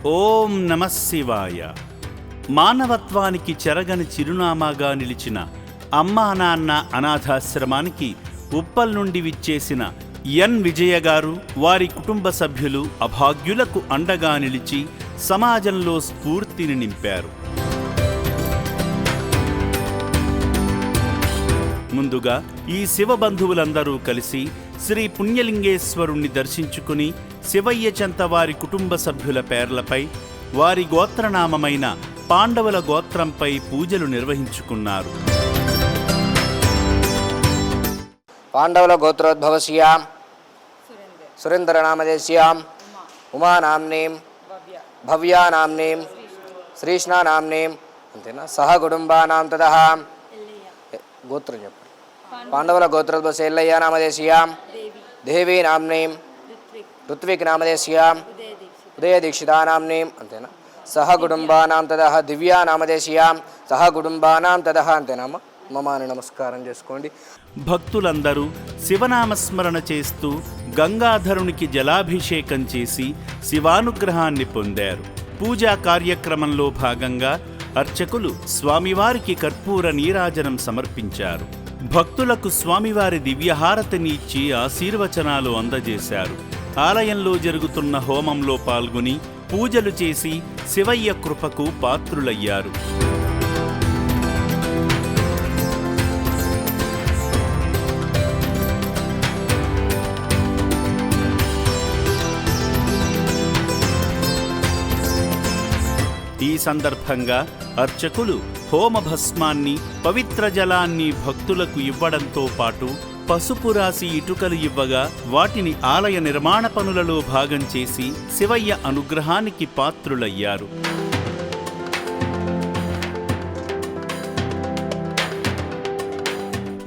ఓం నమః శివాయ. మానవత్వానికి చెరగని చిరునామాగా నిలిచిన అమ్మా నాన్న అనాథాశ్రమానికి ఉప్పల్ నుండి విచ్చేసిన ఎన్ విజయ గారు, వారి కుటుంబ సభ్యులు అభాగ్యులకు అండగా నిలిచి సమాజంలో స్ఫూర్తిని నింపారు. ముందుగా ఈ శివబంధువులందరూ కలిసి శ్రీ పుణ్యలింగేశ్వరుణ్ణి దర్శించుకుని శివయ్య చెంత వారి కుటుంబ సభ్యుల పేర్లపై, వారి గోత్రనామమైన పాండవుల గోత్రంపై పూజలు నిర్వహించుకున్నారు. పాండవుల గోత్రోద్భవస్యాం సురేంద్రనామదేశ్యాం ఉమానాంనీం భవ్యానాంనీం శ్రీష్ణానాంనీం అంతేనా సహ కుటుంబానాం తదహ గోత్రం చెప్పండి. పాండవుల గోత్రోద్భవస్ ఎల్లయ్య నామదేశ్యాం దేవీ నాంనీం ఋత్విక్ నామదేశ్యాం ఉదయ దీక్షితానాంనీం అంతేనా సహ కుటుంబానాం తదహ దివ్యా నామదేశ్యాం సహ కుటుంబానాం తదహ అంతేనామా. మమాని నమస్కారం చేసుకోండి. భక్తులందరూ శివనామస్మరణ చేస్తూ గంగాధరునికి జలాభిషేకం చేసి శివానుగ్రహాన్ని పొందారు. పూజా కార్యక్రమంలో భాగంగా అర్చకులు స్వామివారికి కర్పూర నీరాజనం సమర్పించారు. భక్తులకు స్వామివారి దివ్యహారతిని ఇచ్చి ఆశీర్వచనాలు అందజేశారు. ఆలయంలో జరుగుతున్న హోమంలో పాల్గొని పూజలు చేసి శివయ్య కృపకు పాత్రులయ్యారు. ఈ సందర్భంగా అర్చకులు హోమభస్మాన్ని, పవిత్ర జలాన్ని భక్తులకు ఇవ్వడంతో పాటు పసుపు రాసి ఇటుకలు ఇవ్వగా వాటిని ఆలయ నిర్మాణ పనులలో భాగం చేసి శివయ్య అనుగ్రహానికి పాత్రులయ్యారు.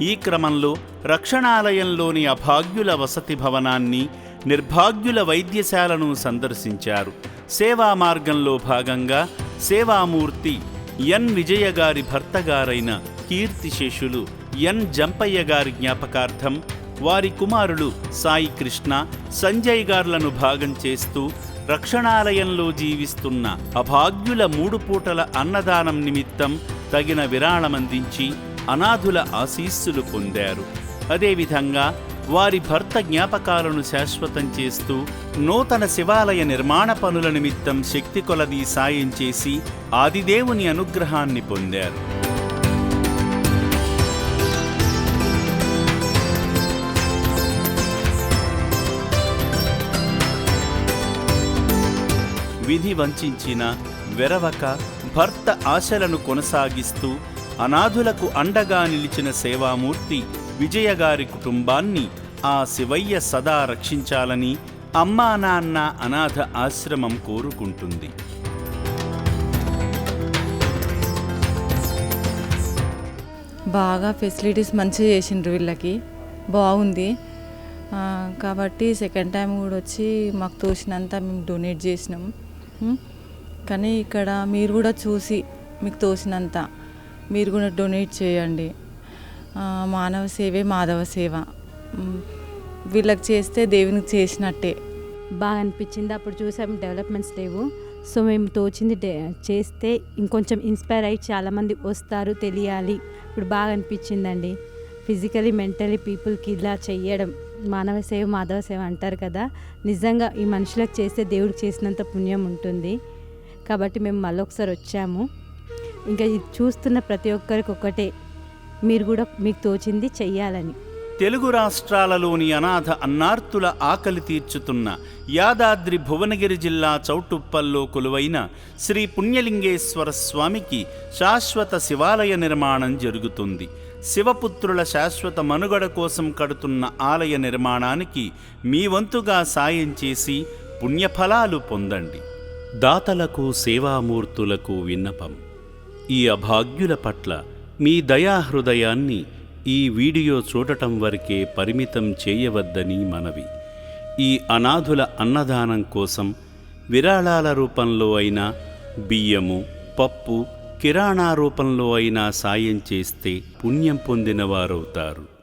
ఈ క్రమంలో రక్షణాలయంలోని అభాగ్యుల వసతి భవనాన్ని, నిర్భాగ్యుల వైద్యశాలను సందర్శించారు. సేవా మార్గంలో భాగంగా సేవామూర్తి ఎన్ విజయ గారి భర్తగారైన కీర్తిశేషులు ఎన్ జంపయ్య గారి జ్ఞాపకార్థం వారి కుమారులు సాయి కృష్ణ, సంజయ్ గార్లను భాగం చేస్తూ రక్షణాలయంలో జీవిస్తున్న అభాగ్యుల 3 పూటల అన్నదానం నిమిత్తం తగిన విరాళమందించి అనాథుల ఆశీస్సులు పొందారు. అదేవిధంగా వారి భర్త జ్ఞాపకాలను శాశ్వతం చేస్తూ నూతన శివాలయ నిర్మాణ పనుల నిమిత్తం శక్తి కొలది సాయం చేసి ఆదిదేవుని అనుగ్రహాన్ని పొందారు. విధి వంచిన వెరవక భర్త ఆశలను కొనసాగిస్తూ అనాథులకు అండగా నిలిచిన సేవామూర్తి విజయగారి కుటుంబాన్ని ఆ శివయ్య సదా రక్షించాలని అమ్మా నాన్న అనాథ ఆశ్రమం కోరుకుంటుంది. బాగా ఫెసిలిటీస్ మంచిగా చేసిండ్రు, వీళ్ళకి బాగుంది. కాబట్టి సెకండ్ టైం కూడా వచ్చి మాకు తోచినంత మేము డొనేట్ చేసినాం. కానీ ఇక్కడ మీరు కూడా చూసి మీకు తోచినంత మీరు కూడా డొనేట్ చేయండి. మానవ సేవే మాధవ సేవ. వీళ్ళకి చేస్తే దేవునికి చేసినట్టే. బాగా అనిపించింది. అప్పుడు చూసాము డెవలప్మెంట్స్ లేవు, సో మేము తోచింది చేస్తే ఇంకొంచెం ఇన్స్పైర్ అయ్యి చాలామంది వస్తారు, తెలియాలి. ఇప్పుడు బాగా అనిపించిందండి. ఫిజికలీ మెంటలీ పీపుల్కి ఇలా చెయ్యడం మానవ సేవ మాధవ సేవ అంటారు కదా, నిజంగా ఈ మనుషులకు చేస్తే దేవుడికి చేసినంత పుణ్యం ఉంటుంది. కాబట్టి మేము మళ్ళీ ఒకసారి వచ్చాము. ఇంకా ఇది చూస్తున్న ప్రతి ఒక్కరికి ఒకటే, మీరు కూడా మీకు తోచింది చెయ్యాలని. తెలుగు రాష్ట్రాలలోని అనాథ అన్నార్తుల ఆకలి తీర్చుతున్న యాదాద్రి భువనగిరి జిల్లా చౌటుప్పల్లో కొలువైన శ్రీ పుణ్యలింగేశ్వర స్వామికి శాశ్వత శివాలయ నిర్మాణం జరుగుతుంది. శివపుత్రుల శాశ్వత మనుగడ కోసం కడుతున్న ఆలయ నిర్మాణానికి మీ వంతుగా సాయం చేసి పుణ్యఫలాలు పొందండి. దాతలకు, సేవామూర్తులకు విన్నపం: ఈ అభాగ్యుల పట్ల మీ దయాహృదయాన్ని ఈ వీడియో చూడటం వరకే పరిమితం చేయవద్దని మనవి. ఈ అనాథుల అన్నదానం కోసం విరాళాల రూపంలో అయినా, బియ్యము, పప్పు, కిరాణా రూపంలో అయినా సాయం చేస్తే పుణ్యం పొందినవారవుతారు.